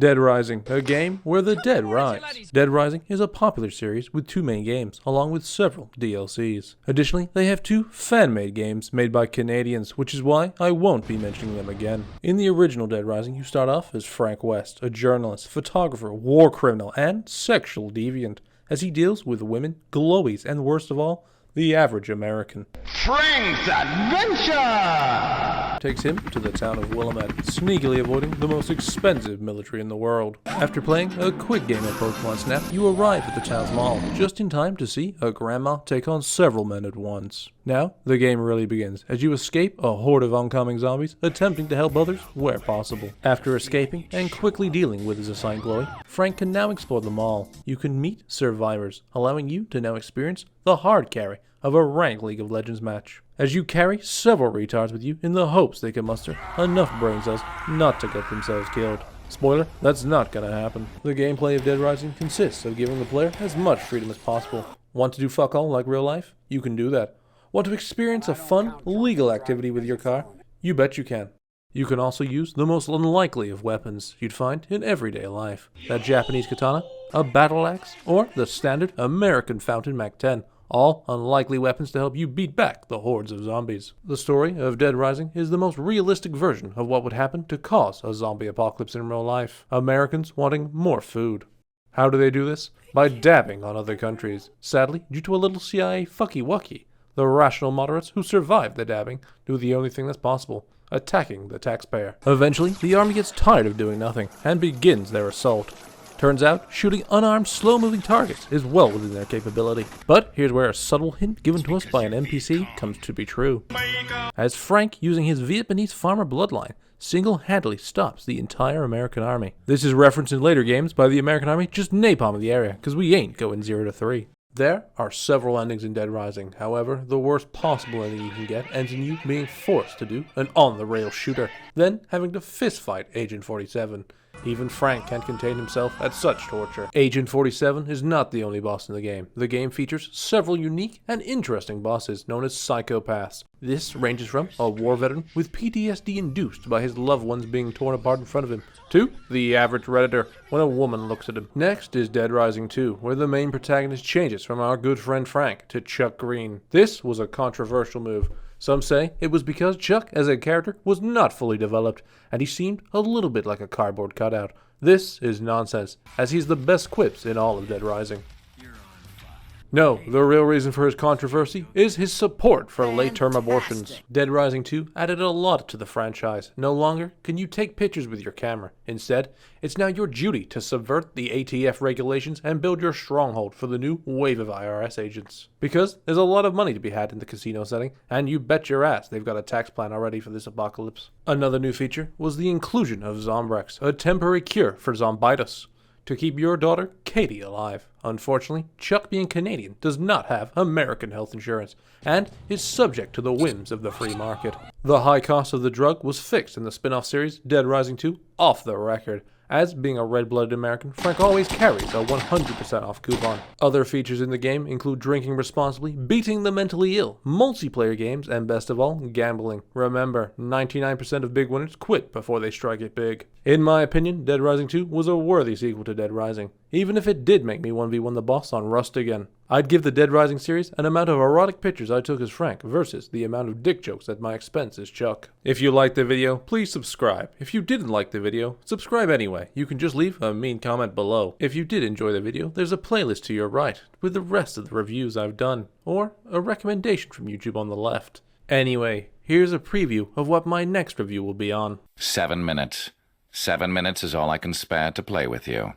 Dead Rising, a game where the dead rise. Dead Rising is a popular series with two main games, along with several DLCs. Additionally, they have two fan-made games made by Canadians, which is why I won't be mentioning them again. In the original Dead Rising, you start off as Frank West, a journalist, photographer, war criminal, and sexual deviant, as he deals with women, glowies, and worst of all, the average American. Frank's Adventure Takes him to the town of Willamette, sneakily avoiding the most expensive military in the world. After playing a quick game of Pokemon Snap, you arrive at the town's mall, just in time to see a grandma take on several men at once. Now, the game really begins, as you escape a horde of oncoming zombies, attempting to help others where possible. After escaping and quickly dealing with his assigned glowy, Frank can now explore the mall. You can meet survivors, allowing you to now experience the hard carry of a ranked League of Legends match, as you carry several retards with you in the hopes they can muster enough brain cells not to get themselves killed. Spoiler, that's not gonna happen. The gameplay of Dead Rising consists of giving the player as much freedom as possible. Want to do fuck all like real life? You can do that. Want to experience a fun, legal activity with your car? You bet you can. You can also use the most unlikely of weapons you'd find in everyday life. That Japanese katana, a battle axe, or the standard American Fountain Mac-10. All unlikely weapons to help you beat back the hordes of zombies. The story of Dead Rising is the most realistic version of what would happen to cause a zombie apocalypse in real life. Americans wanting more food. How do they do this? By dabbing on other countries. Sadly, due to a little CIA fucky-wucky, the rational moderates who survive the dabbing do the only thing that's possible: attacking the taxpayer. Eventually, the army gets tired of doing nothing and begins their assault. Turns out, shooting unarmed, slow-moving targets is well within their capability. But here's where a subtle hint given to us by an NPC comes to be true. As Frank, using his Vietnamese farmer bloodline, single-handedly stops the entire American army. This is referenced in later games by the American army just napalming the area, because we ain't going 0 to 3. There are several endings in Dead Rising. However, the worst possible ending you can get ends in you being forced to do an on-the-rails shooter, then having to fistfight Agent 47. Even Frank can't contain himself at such torture. Agent 47 is not the only boss in the game. The game features several unique and interesting bosses known as psychopaths. This ranges from a war veteran with PTSD induced by his loved ones being torn apart in front of him, to the average redditor when a woman looks at him. Next is Dead Rising 2, where the main protagonist changes from our good friend Frank to Chuck Green. This was a controversial move. Some say it was because Chuck, as a character, was not fully developed, and he seemed a little bit like a cardboard cutout. This is nonsense, as he's the best quips in all of Dead Rising. No, the real reason for his controversy is his support for late-term abortions. Dead Rising 2 added a lot to the franchise. No longer can you take pictures with your camera. Instead, it's now your duty to subvert the ATF regulations and build your stronghold for the new wave of IRS agents. Because there's a lot of money to be had in the casino setting, and you bet your ass they've got a tax plan already for this apocalypse. Another new feature was the inclusion of Zombrex, a temporary cure for zombitis, to keep your daughter, Katie, alive. Unfortunately, Chuck, being Canadian, does not have American health insurance, and is subject to the whims of the free market. The high cost of the drug was fixed in the spin-off series Dead Rising 2 off the record, as being a red-blooded American, Frank always carries a 100% off coupon. Other features in the game include drinking responsibly, beating the mentally ill, multiplayer games, and best of all, gambling. Remember, 99% of big winners quit before they strike it big. In my opinion, Dead Rising 2 was a worthy sequel to Dead Rising, even if it did make me 1v1 the boss on Rust again. I'd give the Dead Rising series an amount of erotic pictures I took as Frank versus the amount of dick jokes at my expense as Chuck. If you liked the video, please subscribe. If you didn't like the video, subscribe anyway. You can just leave a mean comment below. If you did enjoy the video, there's a playlist to your right with the rest of the reviews I've done, or a recommendation from YouTube on the left. Anyway, here's a preview of what my next review will be on. 7 minutes. 7 minutes is all I can spare to play with you.